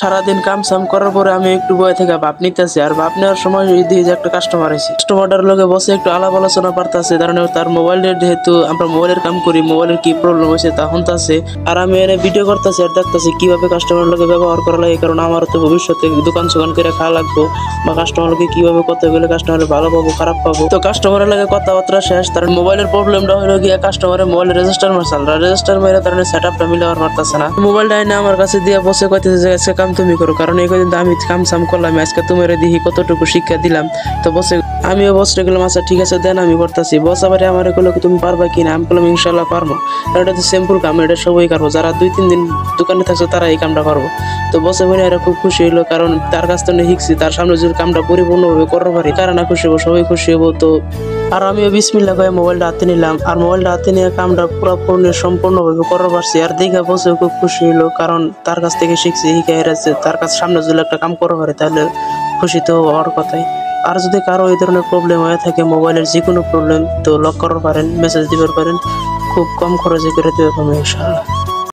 সারাদিন কাম সাম করার পরে আমি একটু বয়ে থেকে ভাব নিতেছি, আর ভাব নেওয়ার সময় দেখি যে একটা কাস্টমার আছে। কাস্টমারটার লগে বসে একটু আলাপ আলোচনা পারতাছে, কারণ তার মোবাইলের যেহেতু আমরা মোবাইলের কাম করি, মোবাইলের কি প্রবলেম হয়েছে তা শুনতাছে। আর আমি এনে ভিডিও করতেছি আর দেখতেছি কিভাবে কাস্টমার লগে ব্যবহার করা লাগে, কারণ আমার তো ভবিষ্যতে দোকান সোকান করে খাওয়া লাগবো, বা কাস্টমার লগে কিভাবে কথা বলে কাস্টমার ভালো পাবো খারাপ পাবো। তো কাস্টমারের লাগে কথাবার্তা শেষ, তার মোবাইলের প্রবলেমটা হলো গিয়া কাস্টমারের মোবাইল রেজিস্টার মারছাল, রেজিস্টার মেরে তার সেটআপটা মিলাবার পারতাছে না। মোবাইলটা এনে আমার কাছে দিয়ে বসে কইতেছে যে আজকে কাম তুমি করো, কারণ এই কদিন আমি কাম সাম করলাম, আজকে তোমার দেখি কতটুকু শিক্ষা দিলাম। তো বসে আমিও বসে গেলাম, আচ্ছা ঠিক আছে দেন আমি করতেছি। বস আবার আমার কইলো তুমি পারবা কিনা, আমি বললাম ইনশাল্লাহ পারবো। আর এটা তো সিম্পল কাম, এটা সবাই করবো, যারা 2-3 দিন দোকানে থাকছে তারা এই কামটা করবো। তো বসে বলে এরা খুব খুশি হইলো, কারণ তার কাছ থেকে শিখছি, তার সামনে যদি কামটা পরিপূর্ণভাবে করতে পারি কারা না খুশি হবো, সবাই খুশি হবো। তো আর আমিও বিসমিল্লাহ কয়ে মোবাইলটা হাতে নিলাম, আর মোবাইলটা হাতে নিয়ে কামটা পুরোপুরি সম্পূর্ণভাবে করতে পারছি। আর দেখে বসে খুব খুশি হইলো, কারণ তার কাছ থেকে শিখছি, শিখে এসেছে। তার কাছে সামনে যদি একটা কাম করতে পারে তাহলে খুশি তো হওয়ার কথাই। আর যদি কারো এই ধরনের প্রবলেম হয়ে থাকে, মোবাইলের যে কোনো প্রবলেম, তো লক করতে পারেন, মেসেজ দিতে পারেন, খুব কম খরচে করে দিতে পারবেন ইনশাআল্লাহ।